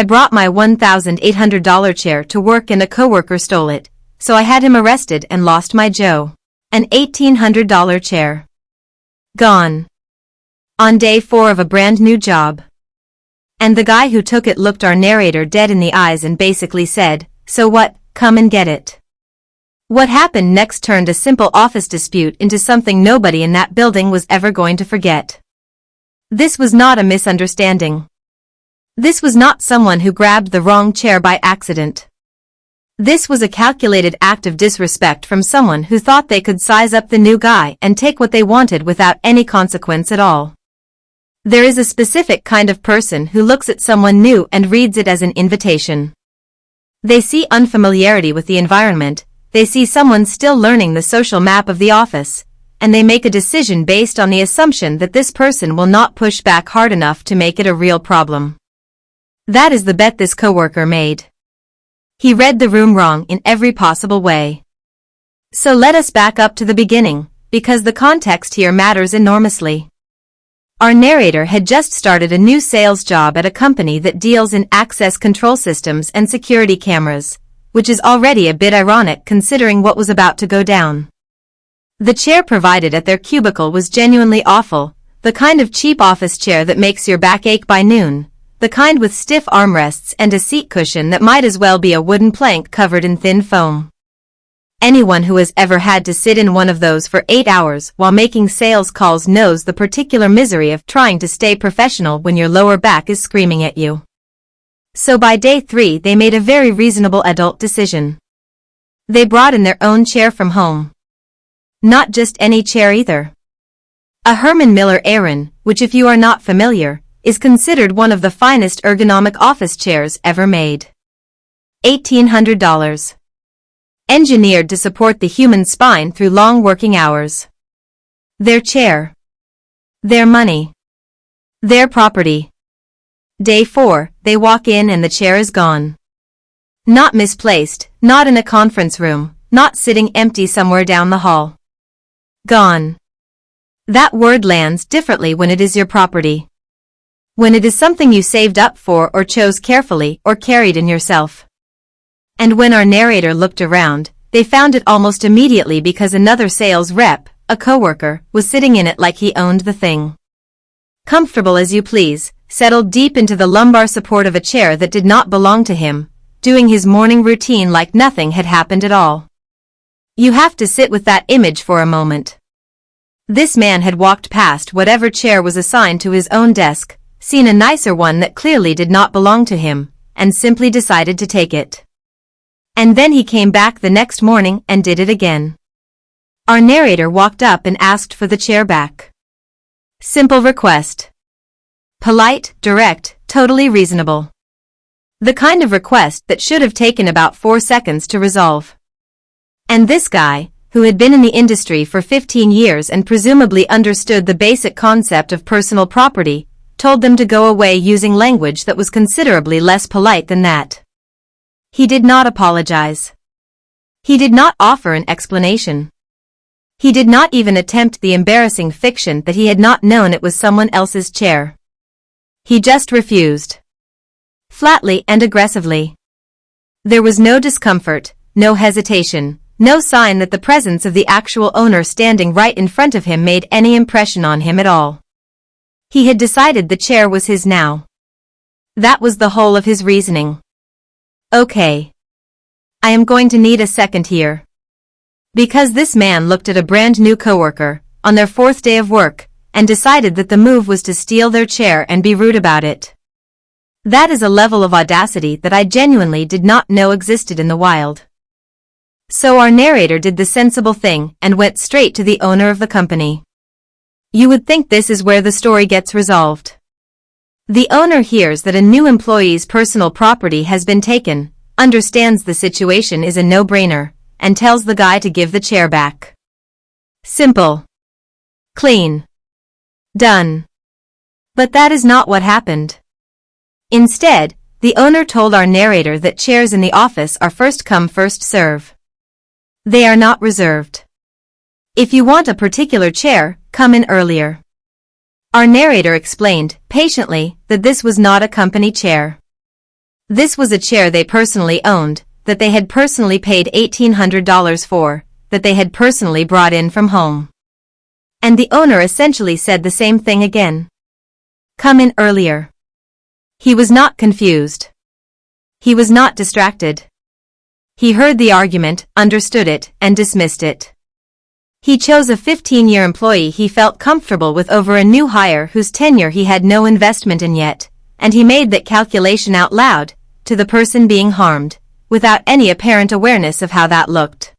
I brought my $1,800 chair to work and a coworker stole it, so I had him arrested and lost my Joe. An $1,800 chair. Gone. On day 4 of a brand new job. And the guy who took it looked our narrator dead in the eyes and basically said, "So what, come and get it." What happened next turned a simple office dispute into something nobody in that building was ever going to forget. This was not a misunderstanding. This was not someone who grabbed the wrong chair by accident. This was a calculated act of disrespect from someone who thought they could size up the new guy and take what they wanted without any consequence at all. There is a specific kind of person who looks at someone new and reads it as an invitation. They see unfamiliarity with the environment, they see someone still learning the social map of the office, and they make a decision based on the assumption that this person will not push back hard enough to make it a real problem. That is the bet this coworker made. He read the room wrong in every possible way. So let us back up to the beginning, because the context here matters enormously. Our narrator had just started a new sales job at a company that deals in access control systems and security cameras, which is already a bit ironic considering what was about to go down. The chair provided at their cubicle was genuinely awful, the kind of cheap office chair that makes your back ache by noon, the kind with stiff armrests and a seat cushion that might as well be a wooden plank covered in thin foam. Anyone who has ever had to sit in one of those for 8 hours while making sales calls knows the particular misery of trying to stay professional when your lower back is screaming at you. So by day 3 they made a very reasonable adult decision. They brought in their own chair from home. Not just any chair either. A Herman Miller Aeron, which if you are not familiar, is considered one of the finest ergonomic office chairs ever made. $1,800. Engineered to support the human spine through long working hours. Their chair. Their money. Their property. Day 4, they walk in and the chair is gone. Not misplaced, not in a conference room, not sitting empty somewhere down the hall. Gone. That word lands differently when it is your property. When it is something you saved up for or chose carefully or carried in yourself. And when our narrator looked around, they found it almost immediately because another sales rep, a coworker, was sitting in it like he owned the thing. Comfortable as you please, settled deep into the lumbar support of a chair that did not belong to him, doing his morning routine like nothing had happened at all. You have to sit with that image for a moment. This man had walked past whatever chair was assigned to his own desk, seen a nicer one that clearly did not belong to him, and simply decided to take it. And then he came back the next morning and did it again. Our narrator walked up and asked for the chair back. Simple request. Polite, direct, totally reasonable. The kind of request that should have taken about 4 seconds to resolve. And this guy, who had been in the industry for 15 years and presumably understood the basic concept of personal property, told them to go away using language that was considerably less polite than that. He did not apologize. He did not offer an explanation. He did not even attempt the embarrassing fiction that he had not known it was someone else's chair. He just refused. Flatly and aggressively. There was no discomfort, no hesitation, no sign that the presence of the actual owner standing right in front of him made any impression on him at all. He had decided the chair was his now. That was the whole of his reasoning. Okay. I am going to need a second here. Because this man looked at a brand new coworker, on their 4th day of work, and decided that the move was to steal their chair and be rude about it. That is a level of audacity that I genuinely did not know existed in the wild. So our narrator did the sensible thing and went straight to the owner of the company. You would think this is where the story gets resolved. The owner hears that a new employee's personal property has been taken, understands the situation is a no-brainer, and tells the guy to give the chair back. Simple. Clean. Done. But that is not what happened. Instead, the owner told our narrator that chairs in the office are first come first serve. They are not reserved. If you want a particular chair, come in earlier. Our narrator explained, patiently, that this was not a company chair. This was a chair they personally owned, that they had personally paid $1,800 for, that they had personally brought in from home. And the owner essentially said the same thing again. Come in earlier. He was not confused. He was not distracted. He heard the argument, understood it, and dismissed it. He chose a 15-year employee he felt comfortable with over a new hire whose tenure he had no investment in yet, and he made that calculation out loud, to the person being harmed, without any apparent awareness of how that looked.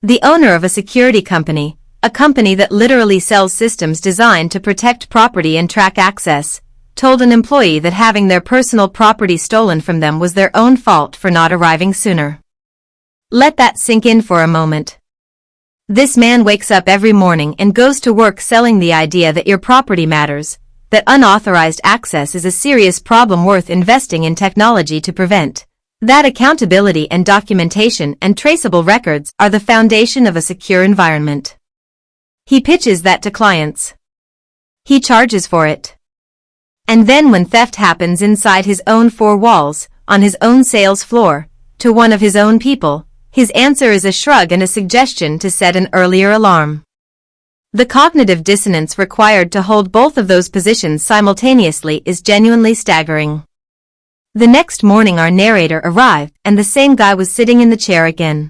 The owner of a security company, a company that literally sells systems designed to protect property and track access, told an employee that having their personal property stolen from them was their own fault for not arriving sooner. Let that sink in for a moment. This man wakes up every morning and goes to work selling the idea that your property matters, that unauthorized access is a serious problem worth investing in technology to prevent, that accountability and documentation and traceable records are the foundation of a secure environment. He pitches that to clients. He charges for it. And then when theft happens inside his own four walls, on his own sales floor, to one of his own people, his answer is a shrug and a suggestion to set an earlier alarm. The cognitive dissonance required to hold both of those positions simultaneously is genuinely staggering. The next morning our narrator arrived and the same guy was sitting in the chair again.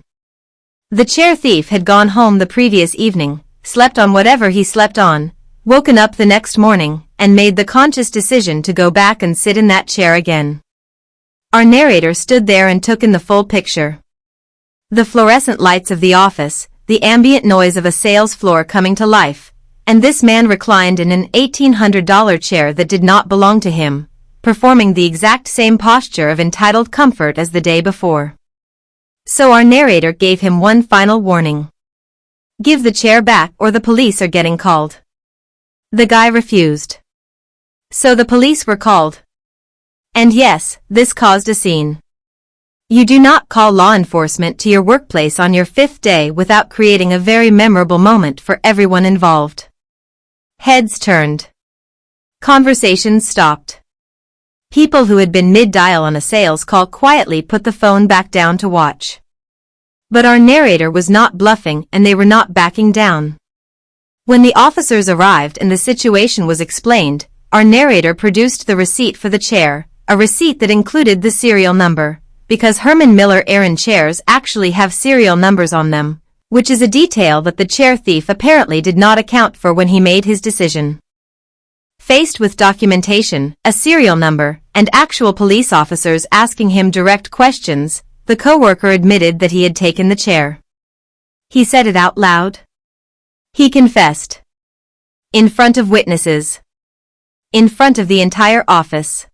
The chair thief had gone home the previous evening, slept on whatever he slept on, woken up the next morning, and made the conscious decision to go back and sit in that chair again. Our narrator stood there and took in the full picture. The fluorescent lights of the office, the ambient noise of a sales floor coming to life, and this man reclined in an $1,800 chair that did not belong to him, performing the exact same posture of entitled comfort as the day before. So our narrator gave him one final warning. Give the chair back or the police are getting called. The guy refused. So the police were called. And yes, this caused a scene. You do not call law enforcement to your workplace on your 5th day without creating a very memorable moment for everyone involved. Heads turned. Conversations stopped. People who had been mid-dial on a sales call quietly put the phone back down to watch. But our narrator was not bluffing and they were not backing down. When the officers arrived and the situation was explained, our narrator produced the receipt for the chair, a receipt that included the serial number, because Herman Miller Aaron chairs actually have serial numbers on them, which is a detail that the chair thief apparently did not account for when he made his decision. Faced with documentation, a serial number, and actual police officers asking him direct questions, the coworker admitted that he had taken the chair. He said it out loud. He confessed. In front of witnesses. In front of the entire office.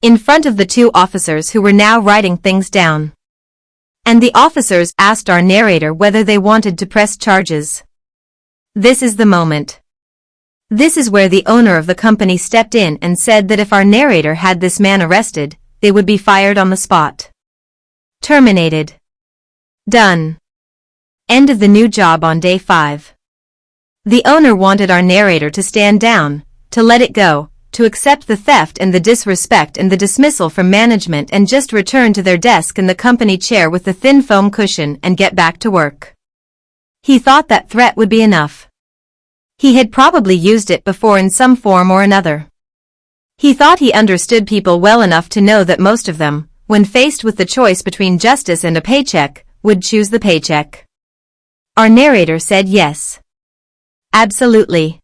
In front of the two officers who were now writing things down. And the officers asked our narrator whether they wanted to press charges. This is the moment. This is where the owner of the company stepped in and said that if our narrator had this man arrested, they would be fired on the spot. Terminated. Done. End of the new job on day 5. The owner wanted our narrator to stand down, to let it go, to accept the theft and the disrespect and the dismissal from management and just return to their desk in the company chair with the thin foam cushion and get back to work. He thought that threat would be enough. He had probably used it before in some form or another. He thought he understood people well enough to know that most of them, when faced with the choice between justice and a paycheck, would choose the paycheck. Our narrator said yes. Absolutely.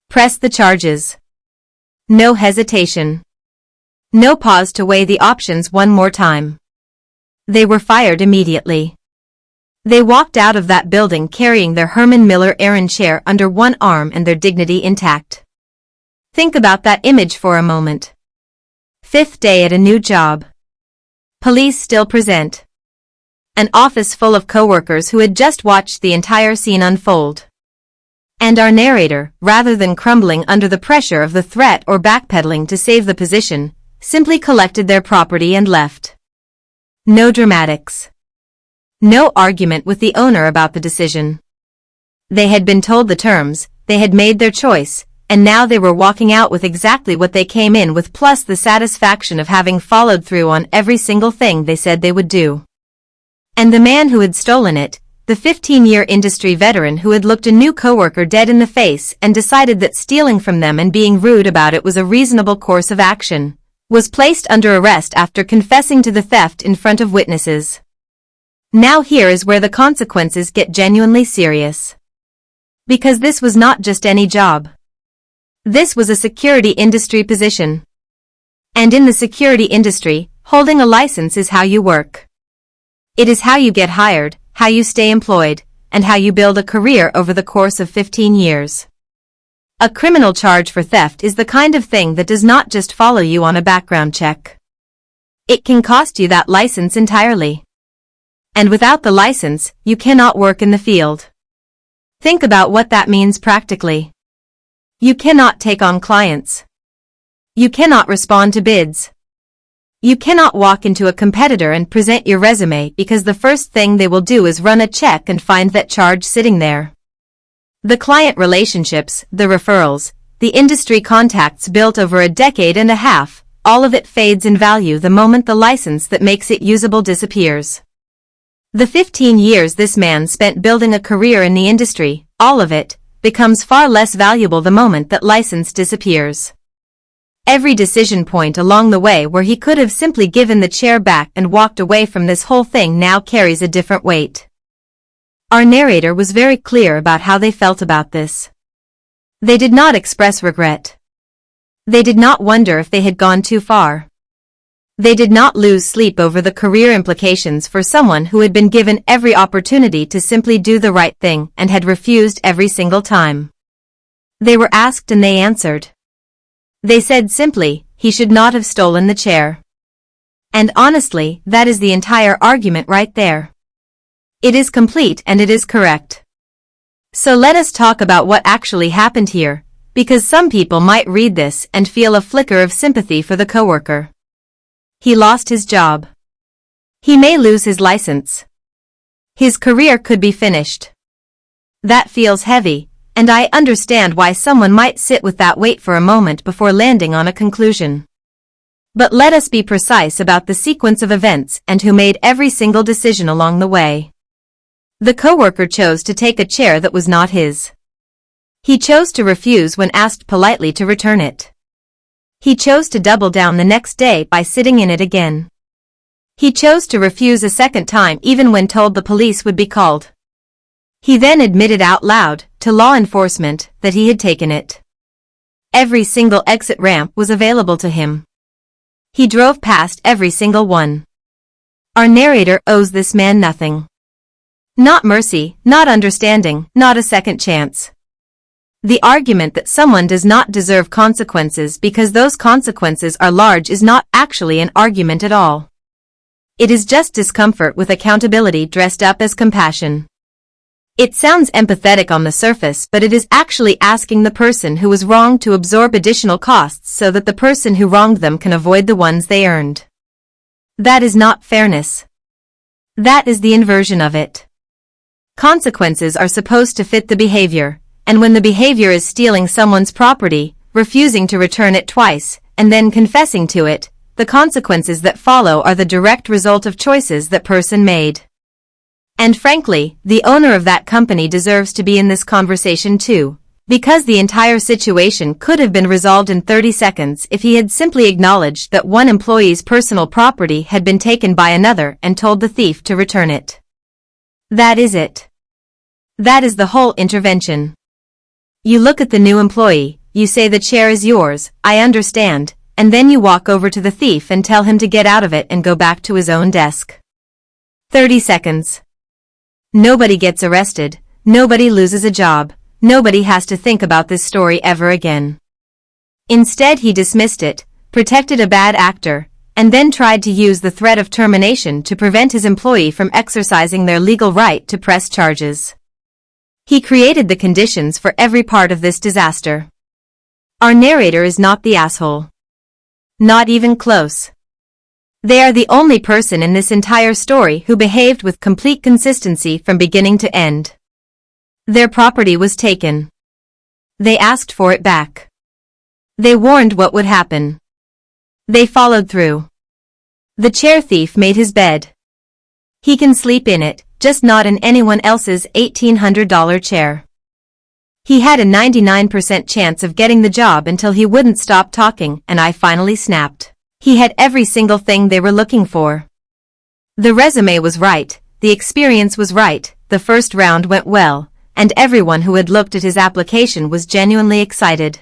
Press the charges. No hesitation. No pause to weigh the options one more time. They were fired immediately. They walked out of that building carrying their Herman Miller Aaron chair under one arm and their dignity intact. Think about that image for a moment. 5th day at a new job. Police still present. An office full of coworkers who had just watched the entire scene unfold. And our narrator, rather than crumbling under the pressure of the threat or backpedaling to save the position, simply collected their property and left. No dramatics. No argument with the owner about the decision. They had been told the terms, they had made their choice, and now they were walking out with exactly what they came in with, plus the satisfaction of having followed through on every single thing they said they would do. And the man who had stolen it, the 15-year industry veteran who had looked a new coworker dead in the face and decided that stealing from them and being rude about it was a reasonable course of action, was placed under arrest after confessing to the theft in front of witnesses. Now here is where the consequences get genuinely serious. Because this was not just any job. This was a security industry position. And in the security industry, holding a license is how you work. It is how you get hired, how you stay employed, and how you build a career over the course of 15 years. A criminal charge for theft is the kind of thing that does not just follow you on a background check. It can cost you that license entirely. And without the license, you cannot work in the field. Think about what that means practically. You cannot take on clients. You cannot respond to bids. You cannot walk into a competitor and present your resume because the first thing they will do is run a check and find that charge sitting there. The client relationships, the referrals, the industry contacts built over a decade and a half, all of it fades in value the moment the license that makes it usable disappears. The 15 years this man spent building a career in the industry, all of it, becomes far less valuable the moment that license disappears. Every decision point along the way where he could have simply given the chair back and walked away from this whole thing now carries a different weight. Our narrator was very clear about how they felt about this. They did not express regret. They did not wonder if they had gone too far. They did not lose sleep over the career implications for someone who had been given every opportunity to simply do the right thing and had refused every single time. They were asked and they answered. They said simply, he should not have stolen the chair. And honestly, that is the entire argument right there. It is complete and it is correct. So let us talk about what actually happened here, because some people might read this and feel a flicker of sympathy for the coworker. He lost his job. He may lose his license. His career could be finished. That feels heavy, and I understand why someone might sit with that weight for a moment before landing on a conclusion. But let us be precise about the sequence of events and who made every single decision along the way. The coworker chose to take a chair that was not his. He chose to refuse when asked politely to return it. He chose to double down the next day by sitting in it again. He chose to refuse a second time even when told the police would be called. He then admitted out loud, to law enforcement, that he had taken it. Every single exit ramp was available to him. He drove past every single one. Our narrator owes this man nothing. Not mercy, not understanding, not a second chance. The argument that someone does not deserve consequences because those consequences are large is not actually an argument at all. It is just discomfort with accountability dressed up as compassion. It sounds empathetic on the surface, but it is actually asking the person who was wronged to absorb additional costs so that the person who wronged them can avoid the ones they earned. That is not fairness. That is the inversion of it. Consequences are supposed to fit the behavior, and when the behavior is stealing someone's property, refusing to return it twice, and then confessing to it, the consequences that follow are the direct result of choices that person made. And frankly, the owner of that company deserves to be in this conversation too, because the entire situation could have been resolved in 30 seconds if he had simply acknowledged that one employee's personal property had been taken by another and told the thief to return it. That is it. That is the whole intervention. You look at the new employee, you say the chair is yours, I understand, and then you walk over to the thief and tell him to get out of it and go back to his own desk. 30 seconds. Nobody gets arrested, nobody loses a job, nobody has to think about this story ever again. Instead he dismissed it, protected a bad actor, and then tried to use the threat of termination to prevent his employee from exercising their legal right to press charges. He created the conditions for every part of this disaster. Our narrator is not the asshole. Not even close. They are the only person in this entire story who behaved with complete consistency from beginning to end. Their property was taken. They asked for it back. They warned what would happen. They followed through. The chair thief made his bed. He can sleep in it, just not in anyone else's $1,800 chair. He had a 99% chance of getting the job until he wouldn't stop talking, and I finally snapped. He had every single thing they were looking for. The resume was right, the experience was right, the first round went well, and everyone who had looked at his application was genuinely excited.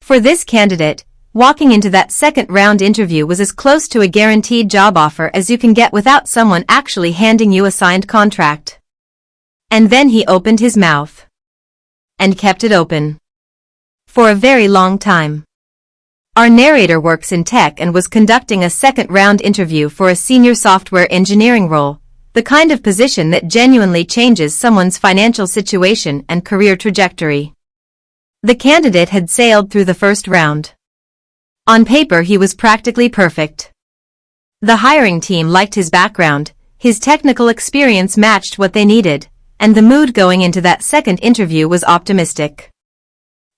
For this candidate, walking into that second round interview was as close to a guaranteed job offer as you can get without someone actually handing you a signed contract. And then he opened his mouth. And kept it open. For a very long time. Our narrator works in tech and was conducting a second round interview for a senior software engineering role, the kind of position that genuinely changes someone's financial situation and career trajectory. The candidate had sailed through the first round. On paper he was practically perfect. The hiring team liked his background, his technical experience matched what they needed, and the mood going into that second interview was optimistic.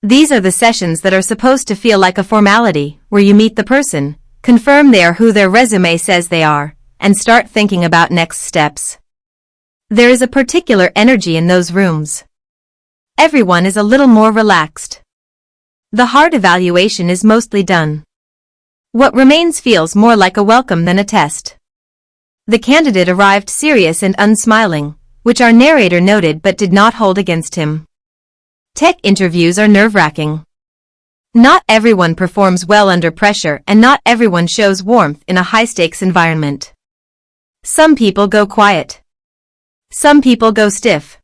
These are the sessions that are supposed to feel like a formality, where you meet the person, confirm they are who their resume says they are, and start thinking about next steps. There is a particular energy in those rooms. Everyone is a little more relaxed. The hard evaluation is mostly done. What remains feels more like a welcome than a test. The candidate arrived serious and unsmiling, which our narrator noted but did not hold against him. Tech interviews are nerve-wracking. Not everyone performs well under pressure and not everyone shows warmth in a high-stakes environment. Some people go quiet. Some people go stiff.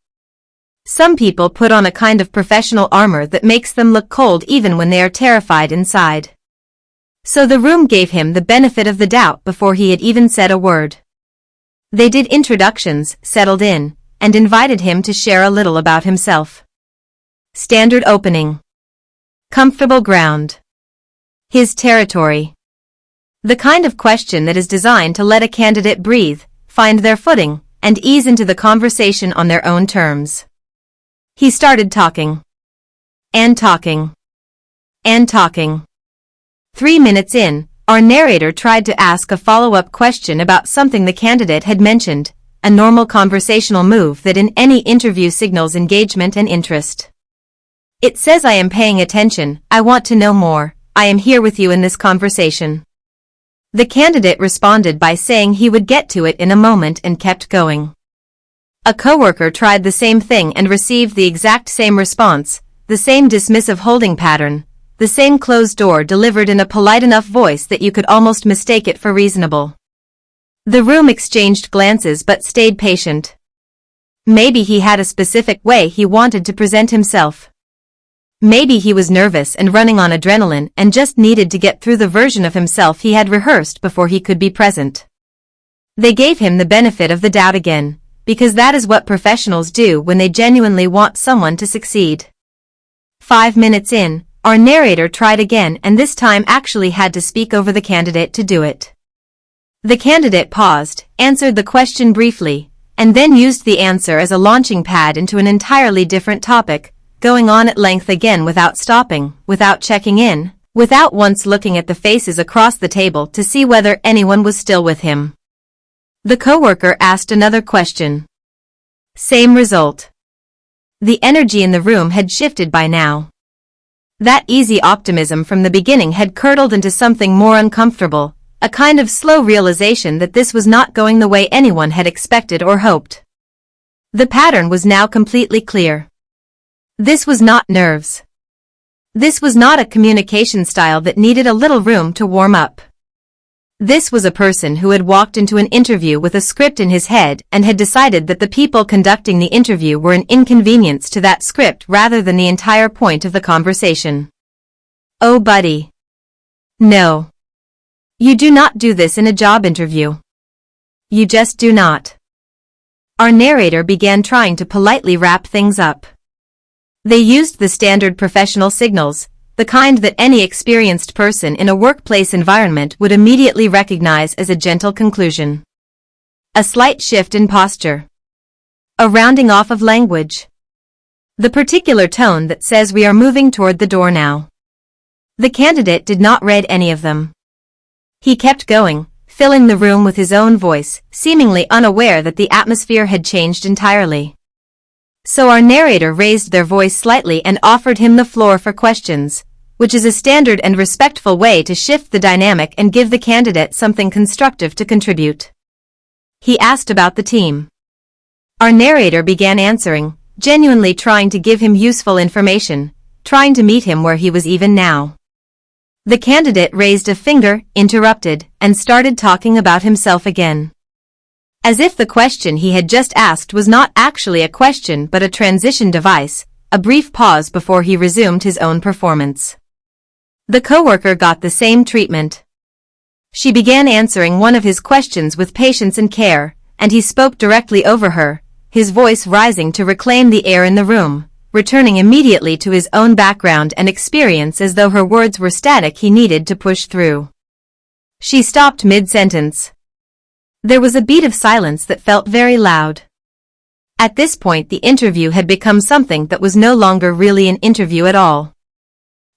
Some people put on a kind of professional armor that makes them look cold even when they are terrified inside. So the room gave him the benefit of the doubt before he had even said a word. They did introductions, settled in, and invited him to share a little about himself. Standard opening. Comfortable ground. His territory. The kind of question that is designed to let a candidate breathe, find their footing, and ease into the conversation on their own terms. He started talking. And talking. And talking. 3 minutes in, our narrator tried to ask a follow-up question about something the candidate had mentioned, a normal conversational move that in any interview signals engagement and interest. It says I am paying attention, I want to know more, I am here with you in this conversation. The candidate responded by saying he would get to it in a moment and kept going. A coworker tried the same thing and received the exact same response, the same dismissive holding pattern, the same closed door delivered in a polite enough voice that you could almost mistake it for reasonable. The room exchanged glances but stayed patient. Maybe he had a specific way he wanted to present himself. Maybe he was nervous and running on adrenaline and just needed to get through the version of himself he had rehearsed before he could be present. They gave him the benefit of the doubt again, because that is what professionals do when they genuinely want someone to succeed. 5 minutes in, our narrator tried again and this time actually had to speak over the candidate to do it. The candidate paused, answered the question briefly, and then used the answer as a launching pad into an entirely different topic, going on at length again without stopping, without checking in, without once looking at the faces across the table to see whether anyone was still with him. The coworker asked another question. Same result. The energy in the room had shifted by now. That easy optimism from the beginning had curdled into something more uncomfortable, a kind of slow realization that this was not going the way anyone had expected or hoped. The pattern was now completely clear. This was not nerves. This was not a communication style that needed a little room to warm up. This was a person who had walked into an interview with a script in his head and had decided that the people conducting the interview were an inconvenience to that script rather than the entire point of the conversation. Oh, buddy. No. You do not do this in a job interview. You just do not. Our narrator began trying to politely wrap things up. They used the standard professional signals, the kind that any experienced person in a workplace environment would immediately recognize as a gentle conclusion. A slight shift in posture. A rounding off of language. The particular tone that says we are moving toward the door now. The candidate did not read any of them. He kept going, filling the room with his own voice, seemingly unaware that the atmosphere had changed entirely. So our narrator raised their voice slightly and offered him the floor for questions, which is a standard and respectful way to shift the dynamic and give the candidate something constructive to contribute. He asked about the team. Our narrator began answering, genuinely trying to give him useful information, trying to meet him where he was even now. The candidate raised a finger, interrupted, and started talking about himself again. As if the question he had just asked was not actually a question but a transition device, a brief pause before he resumed his own performance. The coworker got the same treatment. She began answering one of his questions with patience and care, and he spoke directly over her, his voice rising to reclaim the air in the room, returning immediately to his own background and experience as though her words were static he needed to push through. She stopped mid-sentence. There was a beat of silence that felt very loud. At this point the interview had become something that was no longer really an interview at all.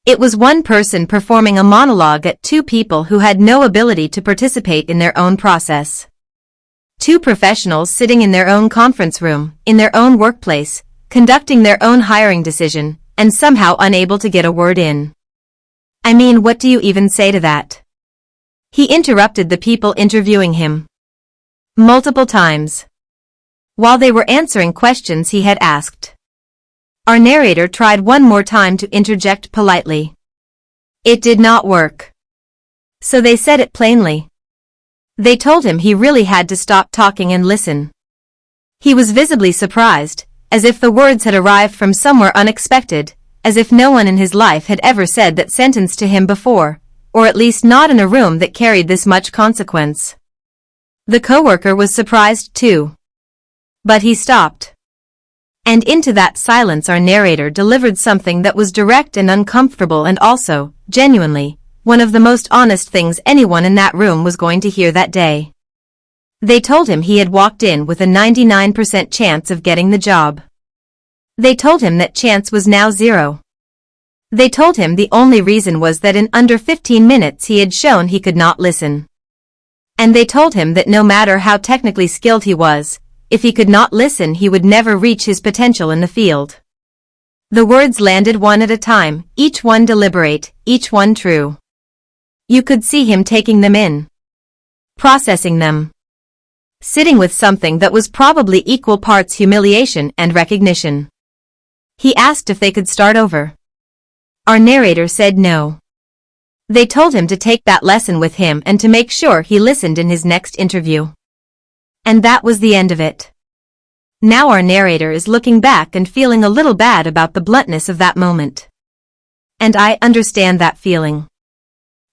It was one person performing a monologue at two people who had no ability to participate in their own process. Two professionals sitting in their own conference room, in their own workplace, conducting their own hiring decision, and somehow unable to get a word in. I mean, what do you even say to that? He interrupted the people interviewing him multiple times while they were answering questions he had asked. Our narrator tried one more time to interject politely. It did not work. So they said it plainly. They told him he really had to stop talking and listen. He was visibly surprised, as if the words had arrived from somewhere unexpected, as if no one in his life had ever said that sentence to him before, or at least not in a room that carried this much consequence. The coworker was surprised too. But he stopped. And into that silence our narrator delivered something that was direct and uncomfortable and also, genuinely, one of the most honest things anyone in that room was going to hear that day. They told him he had walked in with a 99% chance of getting the job. They told him that chance was now 0. They told him the only reason was that in under 15 minutes he had shown he could not listen. And they told him that no matter how technically skilled he was, if he could not listen he would never reach his potential in the field. The words landed one at a time, each one deliberate, each one true. You could see him taking them in, processing them, sitting with something that was probably equal parts humiliation and recognition. He asked if they could start over. Our narrator said no. They told him to take that lesson with him and to make sure he listened in his next interview. And that was the end of it. Now our narrator is looking back and feeling a little bad about the bluntness of that moment. And I understand that feeling.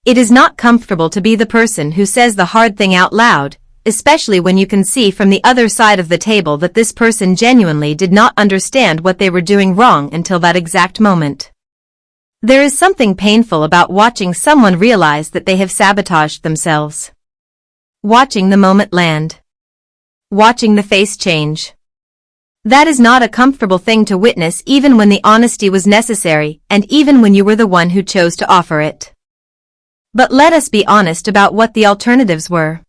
It is not comfortable to be the person who says the hard thing out loud, especially when you can see from the other side of the table that this person genuinely did not understand what they were doing wrong until that exact moment. There is something painful about watching someone realize that they have sabotaged themselves. Watching the moment land. Watching the face change. That is not a comfortable thing to witness even when the honesty was necessary and even when you were the one who chose to offer it. But let us be honest about what the alternatives were.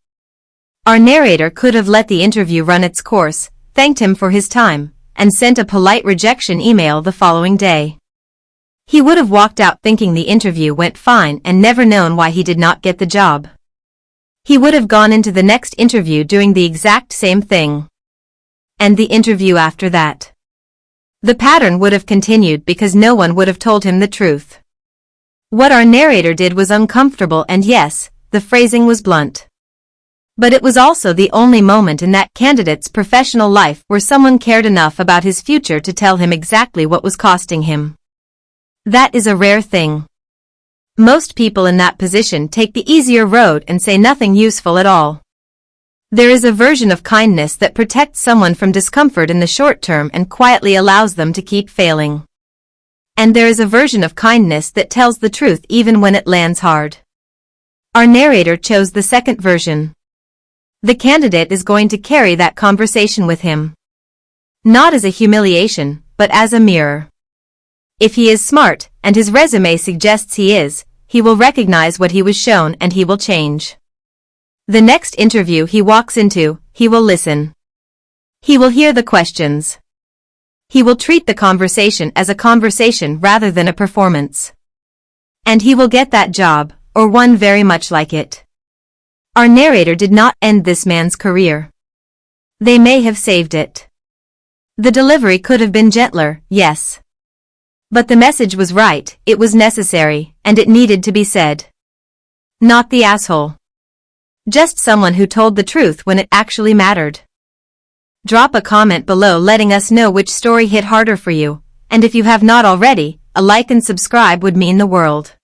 Our narrator could have let the interview run its course, thanked him for his time, and sent a polite rejection email the following day. He would have walked out thinking the interview went fine and never known why he did not get the job. He would have gone into the next interview doing the exact same thing. And the interview after that. The pattern would have continued because no one would have told him the truth. What our narrator did was uncomfortable and yes, the phrasing was blunt. But it was also the only moment in that candidate's professional life where someone cared enough about his future to tell him exactly what was costing him. That is a rare thing. Most people in that position take the easier road and say nothing useful at all. There is a version of kindness that protects someone from discomfort in the short term and quietly allows them to keep failing. And there is a version of kindness that tells the truth even when it lands hard. Our narrator chose the second version. The candidate is going to carry that conversation with him. Not as a humiliation, but as a mirror. If he is smart, and his resume suggests he is, he will recognize what he was shown and he will change. The next interview he walks into, he will listen. He will hear the questions. He will treat the conversation as a conversation rather than a performance. And he will get that job, or one very much like it. Our narrator did not end this man's career. They may have saved it. The delivery could have been gentler, yes. But the message was right, it was necessary, and it needed to be said. Not the asshole. Just someone who told the truth when it actually mattered. Drop a comment below letting us know which story hit harder for you, and if you have not already, a like and subscribe would mean the world.